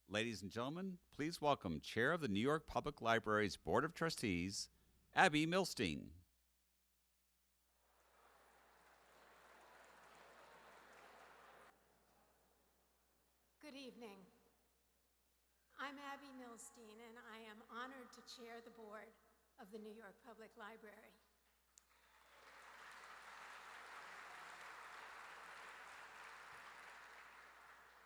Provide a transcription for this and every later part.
Ladies and gentlemen, please welcome Chair of the New York Public Library's Board of Trustees, Abby Milstein. Good evening. I'm Abby Milstein, and I am honored to chair the board of the New York Public Library.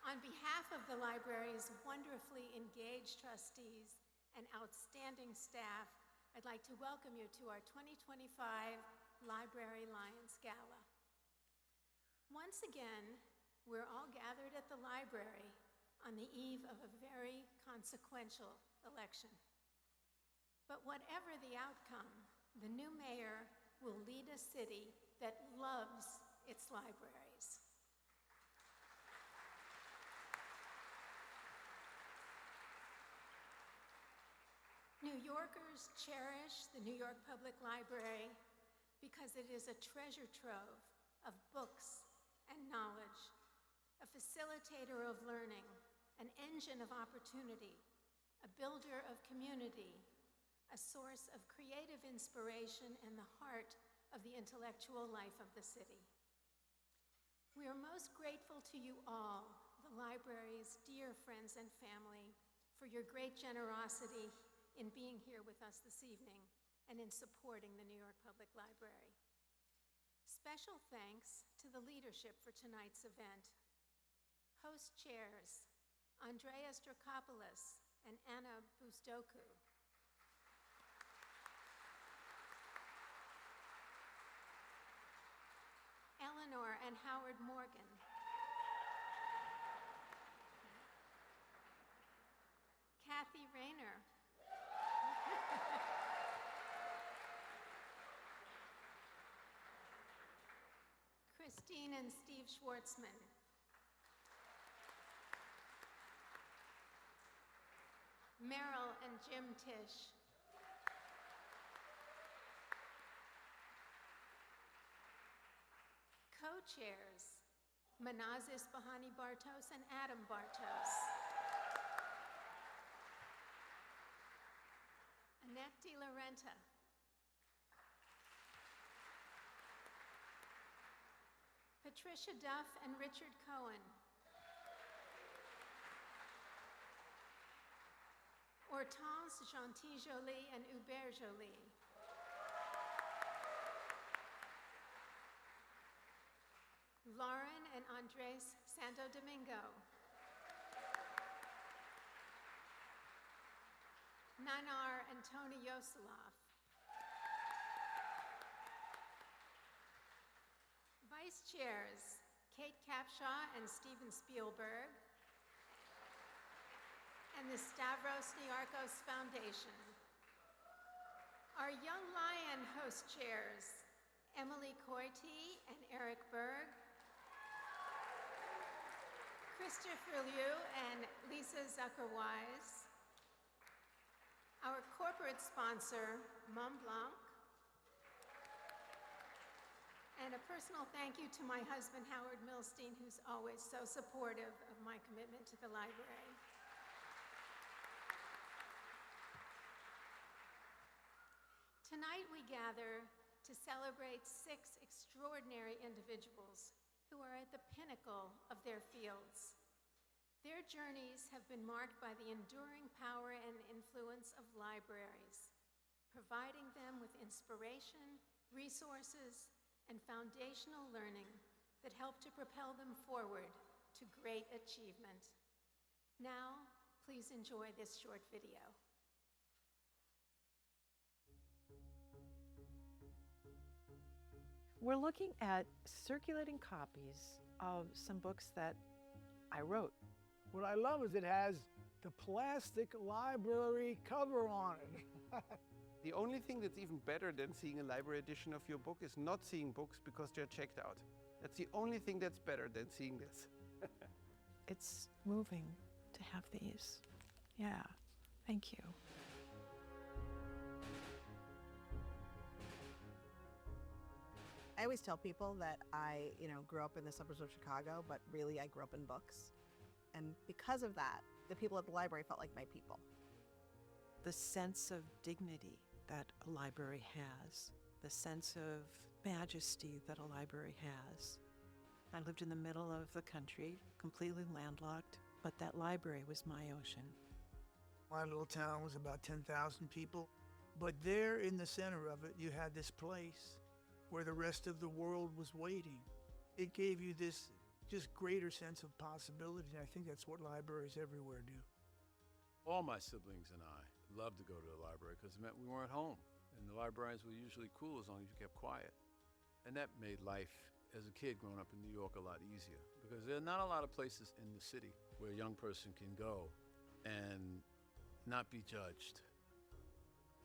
On behalf of the library's wonderfully engaged trustees and outstanding staff, I'd like to welcome you to our 2025 Library Lions Gala. Once again, we're all gathered at the library on the eve of a very consequential election. But whatever the outcome, the new mayor will lead a city that loves its libraries. New Yorkers cherish the New York Public Library because it is a treasure trove of books and knowledge, a facilitator of learning, an engine of opportunity, a builder of community, a source of creative inspiration, and the heart of the intellectual life of the city. We are most grateful to you all, the library's dear friends and family, for your great generosity in being here with us this evening and in supporting the New York Public Library. Special thanks to the leadership for tonight's event. Host chairs, Andreas Dracopoulos and Anna Busdoku. Eleanor and Howard Morgan. Kathy Rayner. Christine and Steve Schwartzman. Meryl and Jim Tisch. Co-chairs, Manazis Bahani Bartos and Adam Bartos. Annette De La Renta. Patricia Duff and Richard Cohen. Hortense Gentil-Joly and Hubert Joly. Lauren and Andres Santo Domingo. Nanar and Tony Yoseloff. Vice chairs, Kate Capshaw and Steven Spielberg, and the Stavros Niarchos Foundation. Our Young Lion host chairs, Emily Coity and Eric Berg, Christopher Liu and Lisa Zucker-Wise, our corporate sponsor, Mont Blanc, and a personal thank you to my husband, Howard Milstein, who's always so supportive of my commitment to the library. Tonight we gather to celebrate 6 extraordinary individuals who are at the pinnacle of their fields. Their journeys have been marked by the enduring power and influence of libraries, providing them with inspiration, resources, and foundational learning that help to propel them forward to great achievement. Now, please enjoy this short video. We're looking at circulating copies of some books that I wrote. What I love is it has the plastic library cover on it. The only thing that's even better than seeing a library edition of your book is not seeing books because they're checked out. That's the only thing that's better than seeing this. It's moving to have these. Yeah, thank you. I always tell people that I, grew up in the suburbs of Chicago, but really I grew up in books. And because of that, The people at the library felt like my people. The sense of dignity that a library has, the sense of majesty that a library has. I lived in the middle of the country, completely landlocked, but that library was my ocean. My little town was about 10,000 people, but there in the center of it, you had this place where the rest of the world was waiting. It gave you this just greater sense of possibility, and I think that's what libraries everywhere do. All my siblings and I loved to go to the library because it meant we weren't home, and the librarians were usually cool as long as you kept quiet. And that made life as a kid growing up in New York a lot easier because there are not a lot of places in the city where a young person can go and not be judged.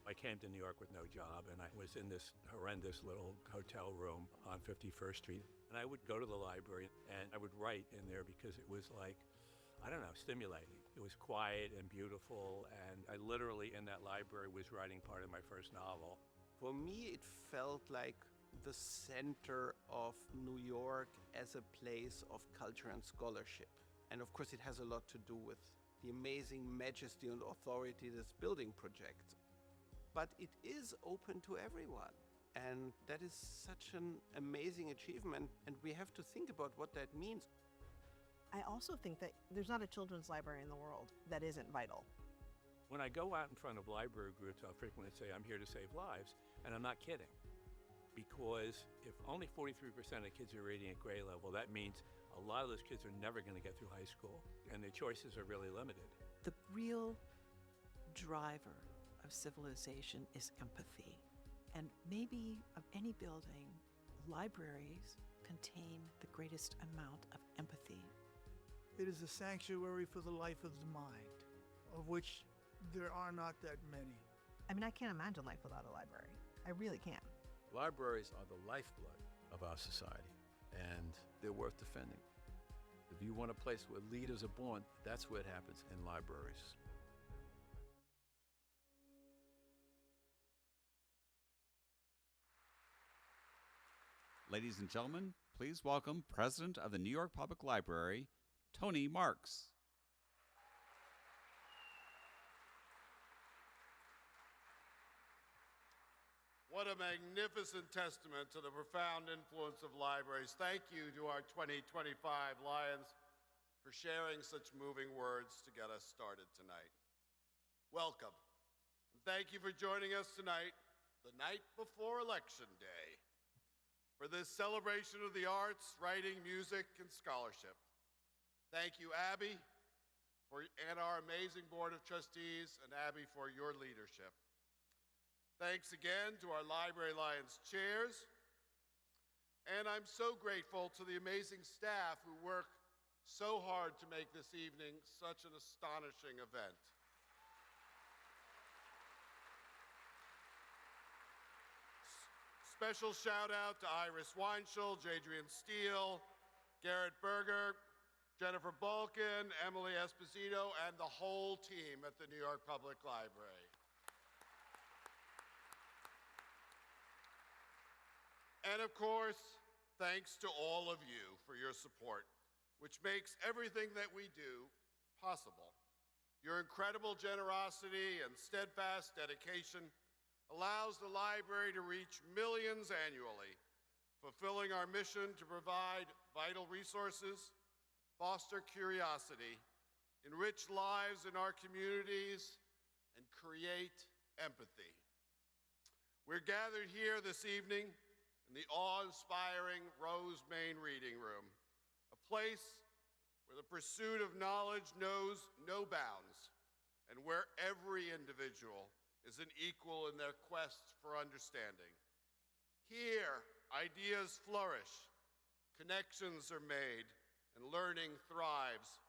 I came to New York with no job, and I was in this horrendous little hotel room on 51st Street. And I would go to the library, and I would write in there because it was like, I don't know, stimulating. It was quiet and beautiful, and I literally, in that library, was writing part of my first novel. For me, it felt like the center of New York as a place of culture and scholarship. And of course, it has a lot to do with the amazing majesty and authority this building projects. But it is open to everyone. And that is such an amazing achievement. And we have to think about what that means. I also think that there's not a children's library in the world that isn't vital. When I go out in front of library groups, I'll frequently say, I'm here to save lives, and I'm not kidding. Because if only 43% of kids are reading at grade level, that means a lot of those kids are never going to get through high school, and their choices are really limited. The real driver of civilization is empathy. And maybe of any building, libraries contain the greatest amount of empathy. It is a sanctuary for the life of the mind, of which there are not that many. I mean, I can't imagine life without a library. I really can't. Libraries are the lifeblood of our society, and they're worth defending. If you want a place where leaders are born, that's where it happens, in libraries. Ladies and gentlemen, please welcome President of the New York Public Library, Tony Marks. What a magnificent testament to the profound influence of libraries. Thank you to our 2025 Lions for sharing such moving words to get us started tonight. Welcome. And thank you for joining us tonight, the night before Election Day, for this celebration of the arts, writing, music, and scholarship. Thank you, Abby, and our amazing Board of Trustees, and Abby for your leadership. Thanks again to our Library Lions chairs, and I'm so grateful to the amazing staff who work so hard to make this evening such an astonishing event. Special shout out to Iris Weinschel, Jadrian Steele, Garrett Berger, Jennifer Balkin, Emily Esposito, and the whole team at the New York Public Library. And of course, thanks to all of you for your support, which makes everything that we do possible. Your incredible generosity and steadfast dedication allows the library to reach millions annually, fulfilling our mission to provide vital resources, foster curiosity, enrich lives in our communities, and create empathy. We're gathered here this evening in the awe-inspiring Rose Main Reading Room, a place where the pursuit of knowledge knows no bounds, and where every individual is an equal in their quest for understanding. Here, ideas flourish, connections are made, and learning thrives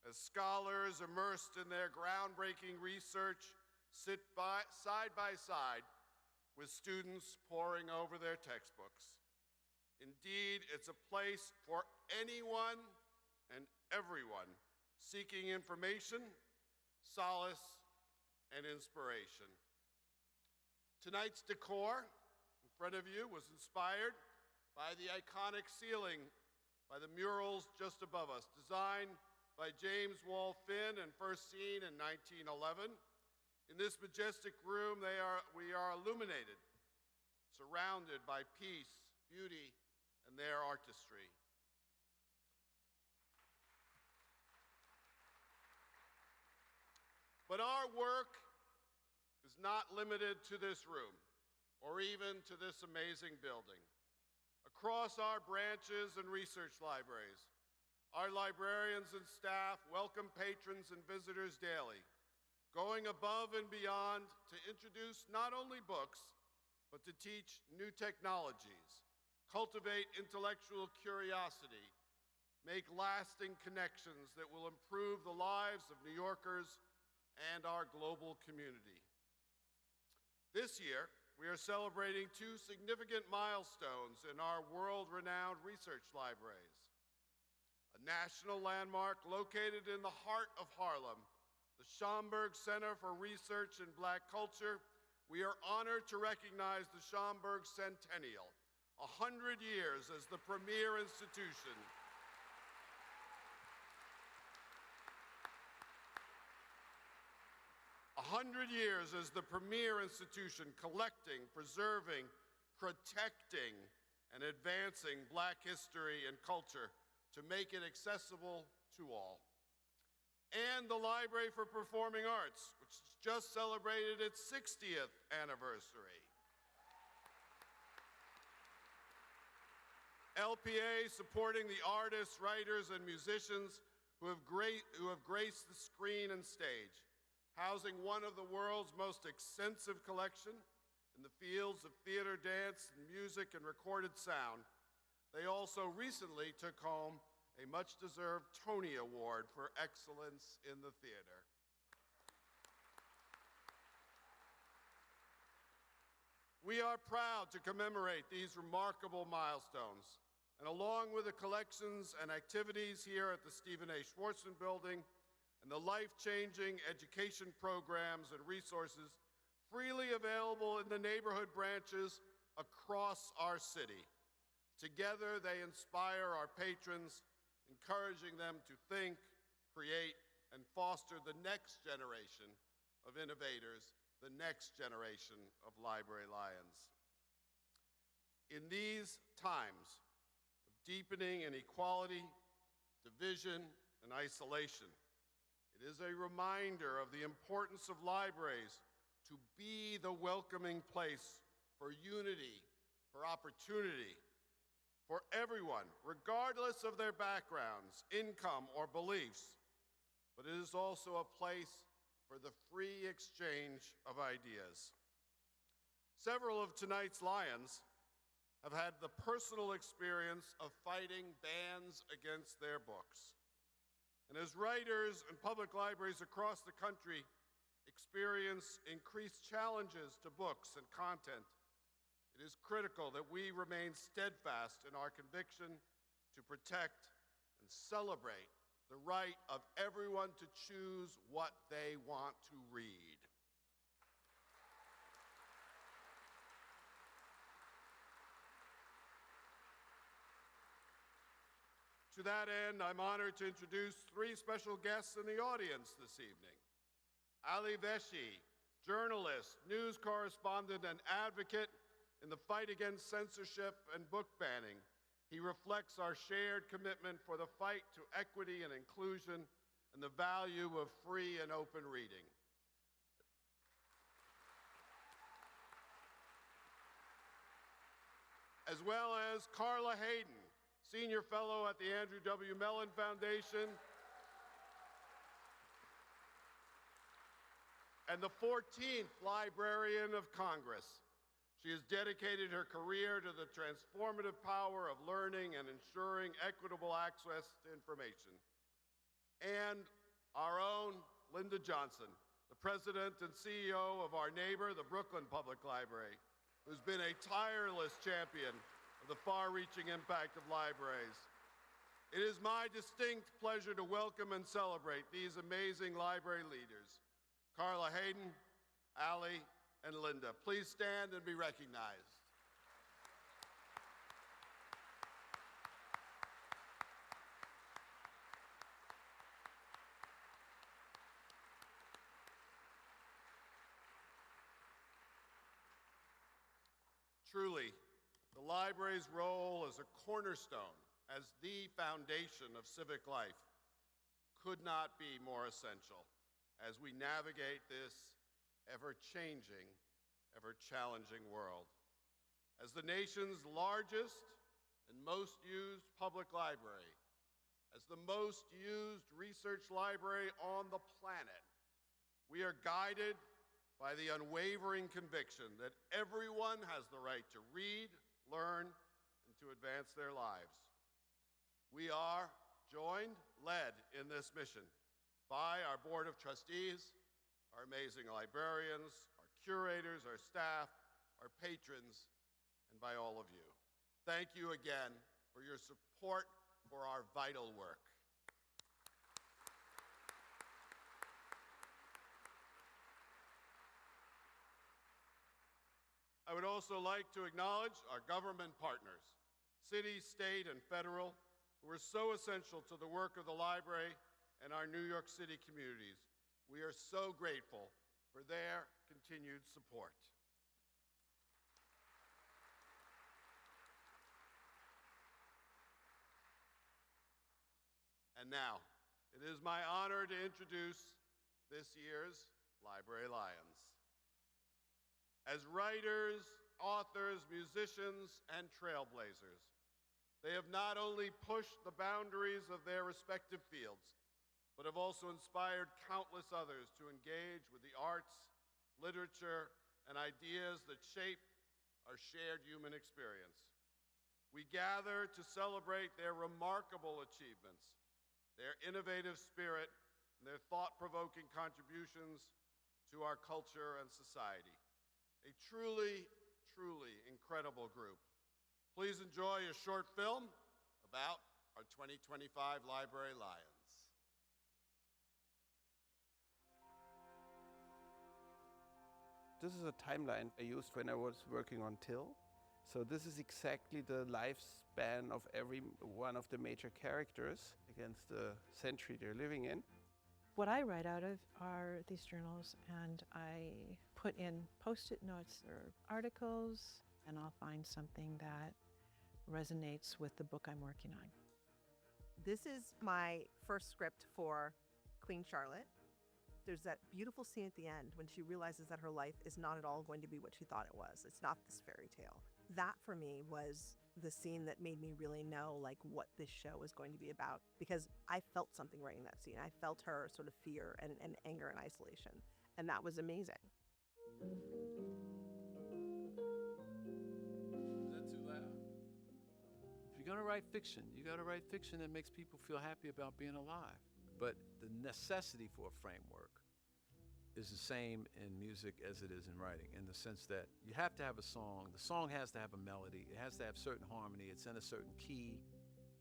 as scholars immersed in their groundbreaking research sit side by side with students poring over their textbooks. Indeed, it's a place for anyone and everyone seeking information, solace, and inspiration. Tonight's decor in front of you was inspired by the iconic ceiling by the murals just above us, designed by James Wall Finn and first seen in 1911. In this majestic room, we are illuminated, surrounded by peace, beauty, and their artistry. But our work is not limited to this room or even to this amazing building. Across our branches and research libraries, our librarians and staff welcome patrons and visitors daily, going above and beyond to introduce not only books, but to teach new technologies, cultivate intellectual curiosity, make lasting connections that will improve the lives of New Yorkers and our global community. This year, we are celebrating two significant milestones in our world-renowned research libraries. A national landmark located in the heart of Harlem, the Schomburg Center for Research in Black Culture, we are honored to recognize the Schomburg Centennial, 100 years as the premier institution collecting, preserving, protecting, and advancing Black history and culture to make it accessible to all. And the Library for Performing Arts, which just celebrated its 60th anniversary. LPA supporting the artists, writers, and musicians who have graced the screen and stage, housing one of the world's most extensive collection in the fields of theater, dance, music, and recorded sound. They also recently took home a much-deserved Tony Award for excellence in the theater. We are proud to commemorate these remarkable milestones, and along with the collections and activities here at the Stephen A. Schwarzman Building and the life-changing education programs and resources freely available in the neighborhood branches across our city. Together, they inspire our patrons, encouraging them to think, create, and foster the next generation of innovators, the next generation of library lions. In these times of deepening inequality, division, and isolation, it is a reminder of the importance of libraries to be the welcoming place for unity, for opportunity, for everyone, regardless of their backgrounds, income, or beliefs. But it is also a place for the free exchange of ideas. Several of tonight's Lions have had the personal experience of fighting bans against their books. And as writers and public libraries across the country experience increased challenges to books and content, it is critical that we remain steadfast in our conviction to protect and celebrate the right of everyone to choose what they want to read. To that end, I'm honored to introduce three special guests in the audience this evening. Ali Veshi, journalist, news correspondent, and advocate in the fight against censorship and book banning. He reflects our shared commitment for the fight to equity and inclusion and the value of free and open reading. As well as Carla Hayden, Senior Fellow at the Andrew W. Mellon Foundation, and the 14th Librarian of Congress. She has dedicated her career to the transformative power of learning and ensuring equitable access to information. And our own Linda Johnson, the president and CEO of our neighbor, the Brooklyn Public Library, who's been a tireless champion of the far-reaching impact of libraries. It is my distinct pleasure to welcome and celebrate these amazing library leaders, Carla Hayden, Ali, and Linda. Please stand and be recognized. Truly, the library's role as a cornerstone, as the foundation of civic life, could not be more essential as we navigate this ever-changing, ever-challenging world. As the nation's largest and most used public library, as the most used research library on the planet, we are guided by the unwavering conviction that everyone has the right to read, learn, and to advance their lives. We are joined, led in this mission by our Board of Trustees, our amazing librarians, our curators, our staff, our patrons, and by all of you. Thank you again for your support for our vital work. I would also like to acknowledge our government partners, city, state, and federal, who are so essential to the work of the library and our New York City communities. We are so grateful for their continued support. And now, it is my honor to introduce this year's Library Lions. As writers, authors, musicians, and trailblazers, they have not only pushed the boundaries of their respective fields, but have also inspired countless others to engage with the arts, literature, and ideas that shape our shared human experience. We gather to celebrate their remarkable achievements, their innovative spirit, and their thought-provoking contributions to our culture and society. A truly, truly incredible group. Please enjoy a short film about our 2025 Library Lions. This is a timeline I used when I was working on Till. So this is exactly the lifespan of every one of the major characters against the century they're living in. What I write out of are these journals, and I put in post-it notes or articles, and I'll find something that resonates with the book I'm working on. This is my first script for Queen Charlotte. There's that beautiful scene at the end when she realizes that her life is not at all going to be what she thought it was. It's not this fairy tale. That for me was the scene that made me really know like what this show was going to be about, because I felt something writing that scene. I felt her sort of fear and anger and isolation, and that was amazing. Is that too loud? If you're gonna write fiction, you gotta write fiction that makes people feel happy about being alive. But the necessity for a framework is the same in music as it is in writing, in the sense that you have to have a song. The song has to have a melody. It has to have certain harmony. It's in a certain key.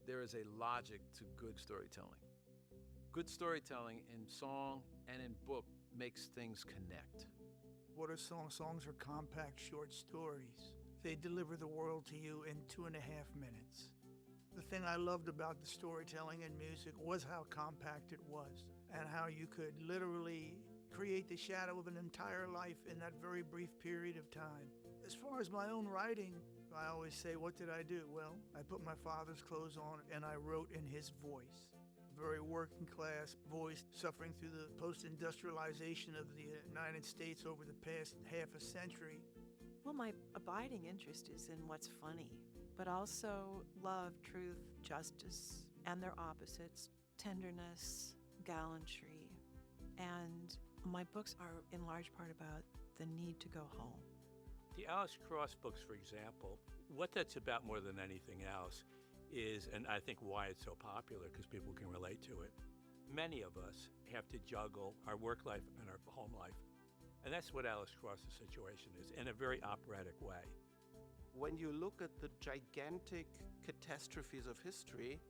There is a logic to good storytelling. Good storytelling in song and in book makes things connect. What are songs? Songs are compact, short stories. They deliver the world to you in 2.5 minutes. The thing I loved about the storytelling in music was how compact it was, and how you could literally create the shadow of an entire life in that very brief period of time. As far as my own writing, I always say, what did I do? Well, I put my father's clothes on and I wrote in his voice. Very working class voice, suffering through the post-industrialization of the United States over the past half a century. Well, my abiding interest is in what's funny, but also love, truth, justice, and their opposites, tenderness, gallantry. And my books are in large part about the need to go home. The Alice Cross books, for example, what that's about more than anything else is, and I think why it's so popular, because people can relate to it, many of us have to juggle our work life and our home life. And that's what Alice Cross's situation is, in a very operatic way. When you look at the gigantic catastrophes of history,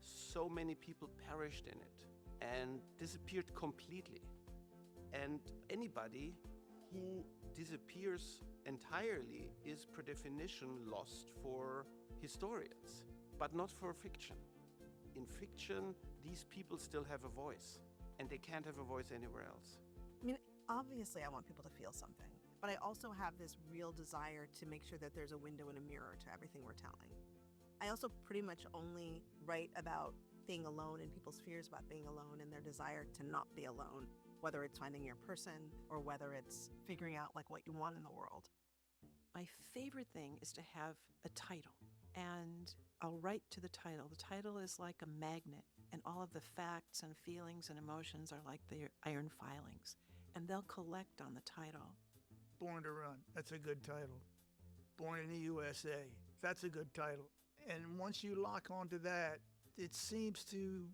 so many people perished in it and disappeared completely. And anybody who disappears entirely is, per definition, lost for historians, but not for fiction. In fiction, these people still have a voice, and they can't have a voice anywhere else. I mean, obviously I want people to feel something. but I also have this real desire to make sure that there's a window and a mirror to everything we're telling. I also pretty much only write about being alone and people's fears about being alone and their desire to not be alone, whether it's finding your person or whether it's figuring out like what you want in the world. My favorite thing is to have a title, and I'll write to the title. The title is like a magnet, and all of the facts and feelings and emotions are like the iron filings, and they'll collect on the title. Born to Run, that's a good title. Born in the USA, that's a good title. And once you lock onto that, it seems to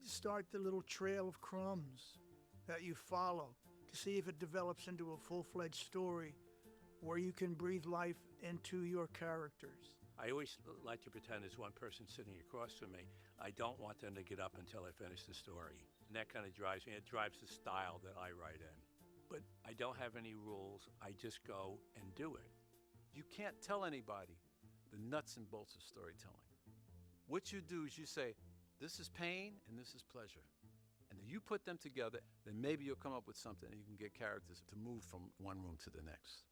start the little trail of crumbs that you follow to see if it develops into a full-fledged story where you can breathe life into your characters. I always like to pretend there's one person sitting across from me. I don't want them to get up until I finish the story. And that kind of drives me. It drives the style that I write in. But I don't have any rules. I just go and do it. You can't tell anybody the nuts and bolts of storytelling. What you do is you say, this is pain and this is pleasure. And then you put them together, then maybe you'll come up with something and you can get characters to move from one room to the next.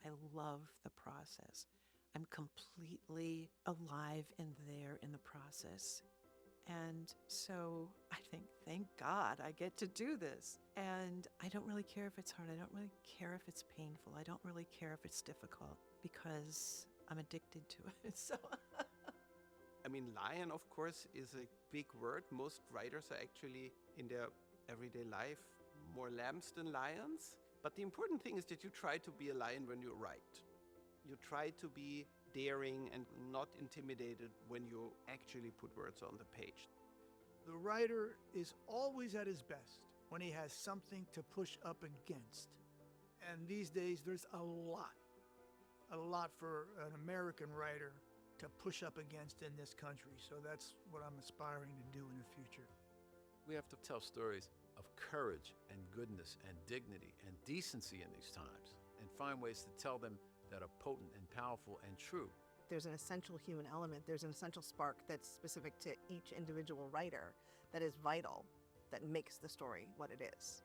I love the process. I'm completely alive and there in the process. And so I think, thank God I get to do this. And I don't really care if it's hard. I don't really care if it's painful. I don't really care if it's difficult because I'm addicted to it. So I mean, lion, of course, is a big word. Most writers are actually, in their everyday life, more lambs than lions. But the important thing is that you try to be a lion when you write. You try to be daring and not intimidated when you actually put words on the page. The writer is always at his best when he has something to push up against. And these days, there's a lot for an American writer to push up against in this country. So that's what I'm aspiring to do in the future. We have to tell stories of courage and goodness and dignity and decency in these times, and find ways to tell them that are potent and powerful and true. There's an essential human element. There's an essential spark that's specific to each individual writer that is vital, that makes the story what it is.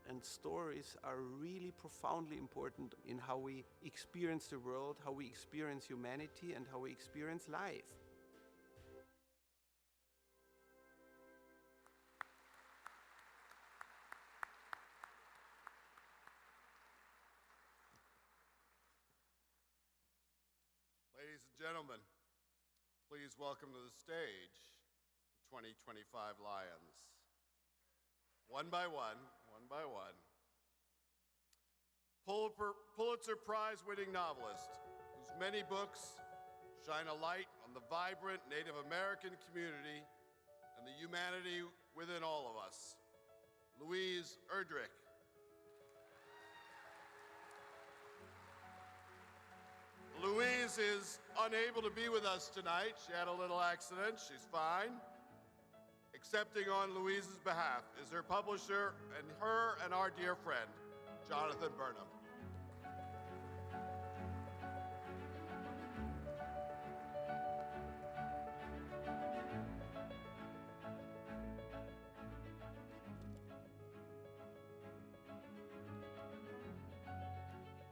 And stories are really profoundly important in how we experience the world, how we experience humanity, and how we experience life. Ladies and gentlemen, please welcome to the stage the 2025 Lions. One by one. Pulitzer Prize-winning novelist, whose many books shine a light on the vibrant Native American community and the humanity within all of us, Louise Erdrich. Louise is unable to be with us tonight. She had a little accident. She's fine. Accepting on Louise's behalf is her publisher and her and our dear friend, Jonathan Burnham.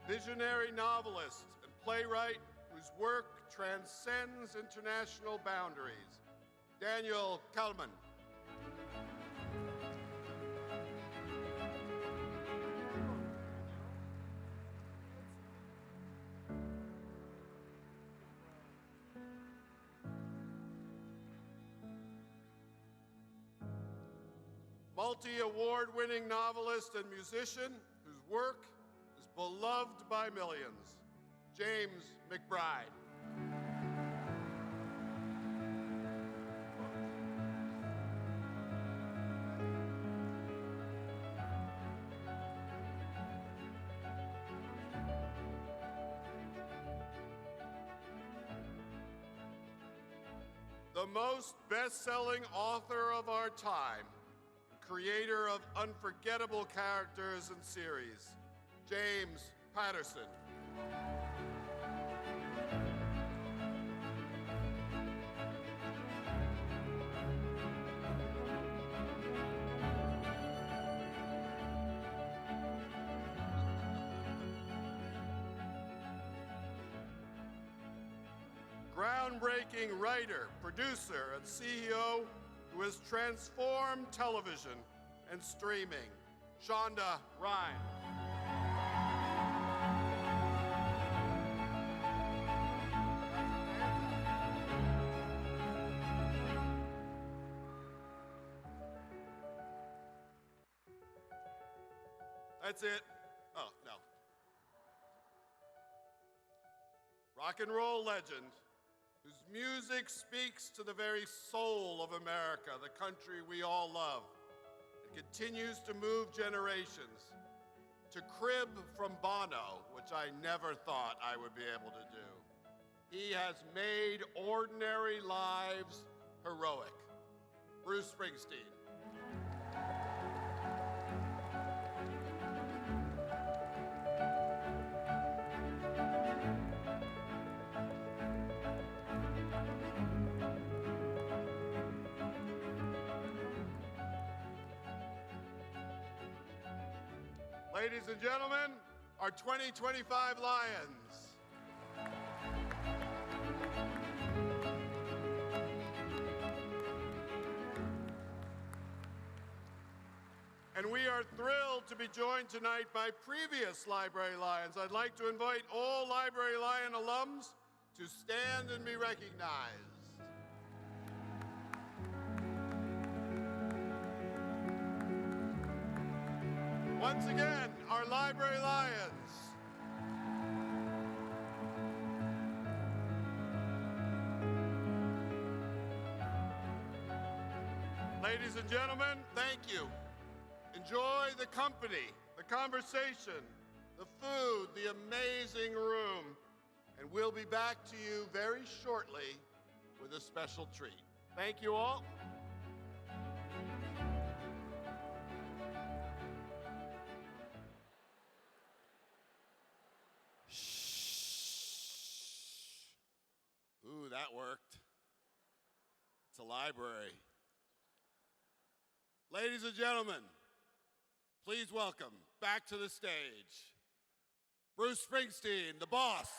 Visionary novelist and playwright whose work transcends international boundaries, Daniel Kehlmann. Multi-award-winning novelist and musician whose work is beloved by millions, James McBride. The most best-selling author of our time, creator of unforgettable characters and series, James Patterson. groundbreaking writer, producer, and CEO who has transformed television and streaming, Shonda Rhimes. That's it. Oh, no. Rock and roll legend, whose music speaks to the very soul of America, the country we all love, and continues to move generations. To crib from Bono, which I never thought I would be able to do. He has made ordinary lives heroic. Bruce Springsteen. Ladies and gentlemen, our 2025 Lions. And we are thrilled to be joined tonight by previous Library Lions. I'd like to invite all Library Lion alums to stand and be recognized. Once again, our Library Lions. Ladies and gentlemen, thank you. Enjoy the company, the conversation, the food, the amazing room, and we'll be back to you very shortly with a special treat. Thank you all. Ooh, that worked. It's a library. Ladies and gentlemen, please welcome back to the stage, Bruce Springsteen, the boss.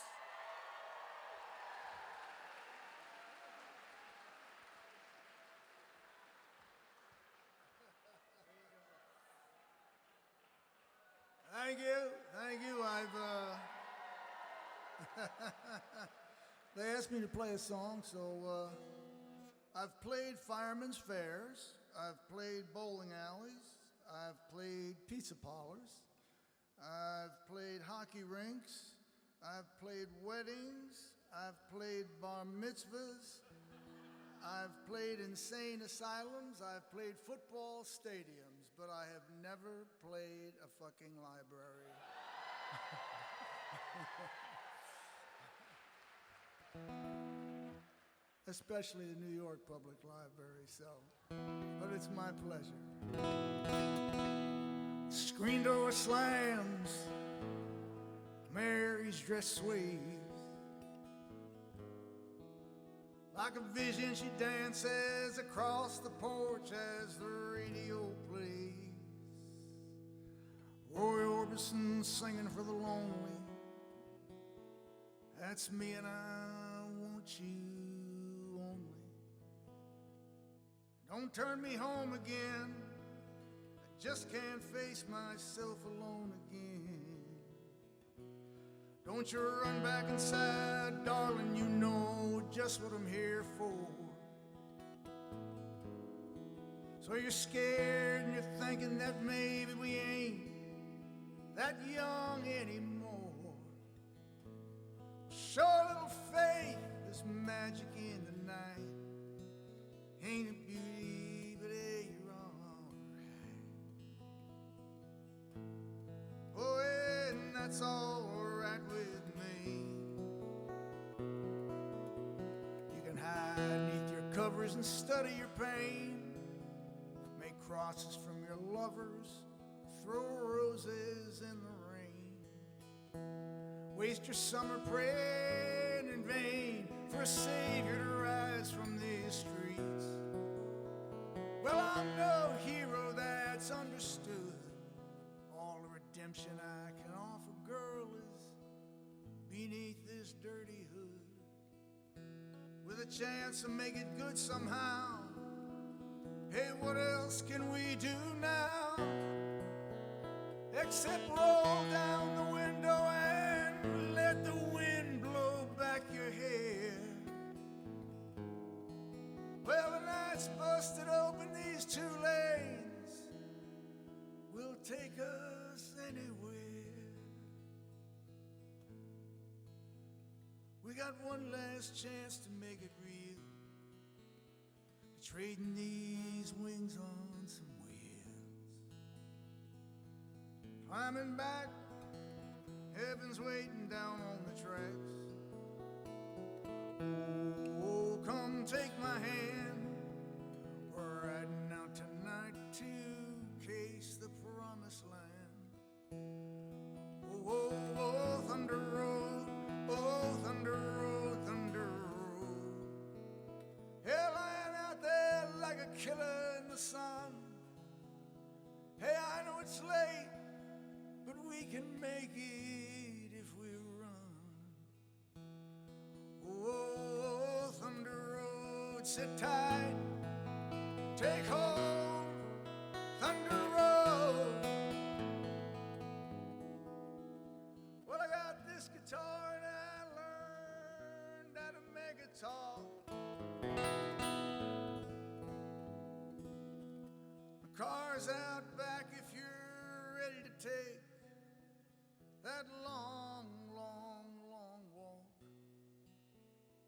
Thank you. They asked me to play a song, so I've played firemen's fairs, I've played bowling alleys, I've played pizza parlors, I've played hockey rinks, I've played weddings, I've played bar mitzvahs, I've played insane asylums, I've played football stadiums, but I have never played a fucking library. Especially the New York Public Library, but it's my pleasure. Screen door slams, Mary's dress sways. Like a vision, she dances across the porch as the radio plays. Roy Orbison singing for the lonely. That's me and I want you only. Don't turn me home again. I just can't face myself alone again. Don't you run back inside, darling, you know just what I'm here for. So you're scared and you're thinking that maybe we ain't that young anymore. Show a little faith, there's magic in the night. Ain't it beauty, but hey, you're alright. Oh, and that's all right with me. You can hide beneath your covers and study your pain. Make crosses from your lovers, throw roses in the rain. Waste your summer praying in vain for a savior to rise from these streets. Well, I'm no hero that's understood. All the redemption I can offer, girl, is beneath this dirty hood. with a chance to make it good somehow. Hey, what else can we do now except roll down the window and let the wind blow back your hair? Well, the night's busted open, these 2 lanes will take us anywhere. We got one last chance to make it real, trading these wings on some wheels. Climbing back, heaven's waiting down on the tracks. Oh, come take my hand, we're riding out tonight to case the promised land. Oh, oh, oh, Thunder Road, oh, Thunder Road, Thunder Road. Hey, lying out there like a killer in the sun. Hey, I know it's late, but we can make it if we run. Oh, Thunder Road, sit tight, take hold, Thunder Road. Well, I got this guitar and I learned how to make it talk. The car's out back if you're ready to take that long, long, long walk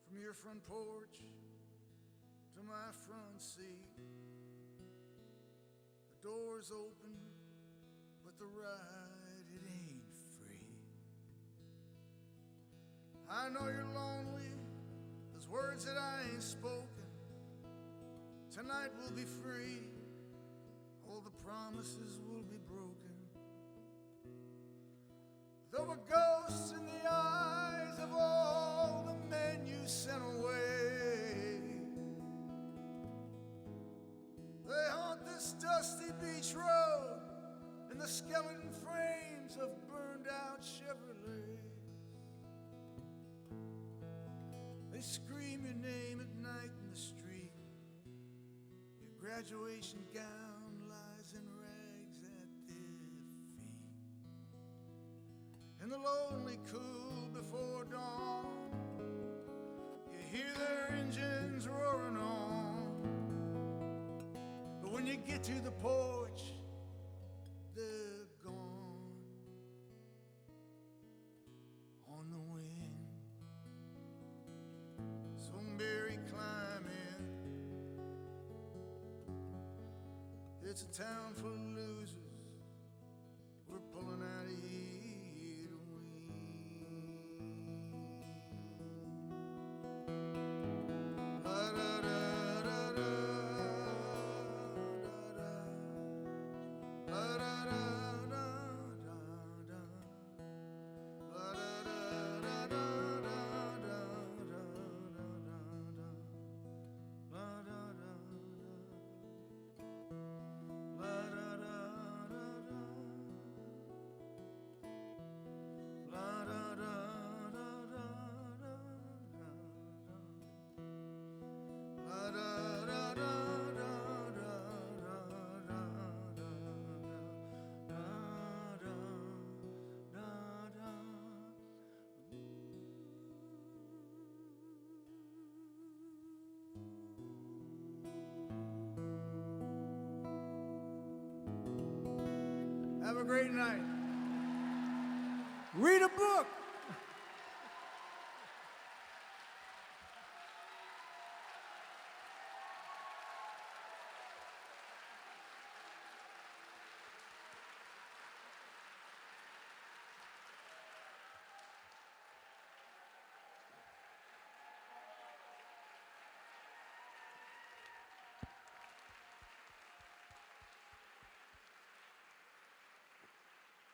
from your front porch to my front seat. The door's open, but the ride, it ain't free. I know you're lonely, there's words that I ain't spoken. Tonight we'll be free, all the promises will be broken. There were ghosts in the eyes of all the men you sent away. They haunt this dusty beach road and the skeleton frames of burned out Chevrolets. They scream your name at night in the street. Your graduation gown lies in rags at their feet. In the lonely cool before dawn, you hear their engines roaring on. But when you get to the porch, they're gone on the wind. So Mary, climb in. It's a town full of losers. We're pulling out of here to win. La da da da da da da. La da da da da da. La da da da da da da da da. La da da da. La da da da da. La da da da da da. La da da da da Have a great night. Read a book.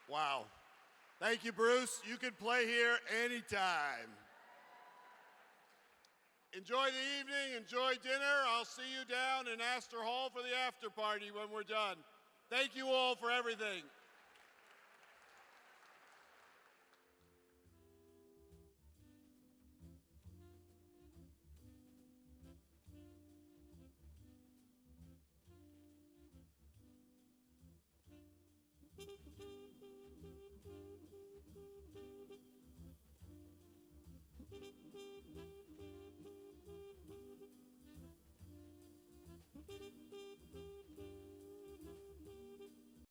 Wow. Thank you, Bruce. You can play here anytime. Enjoy the evening, enjoy dinner. I'll see you down in Astor Hall for the after party when we're done. Thank you all for everything.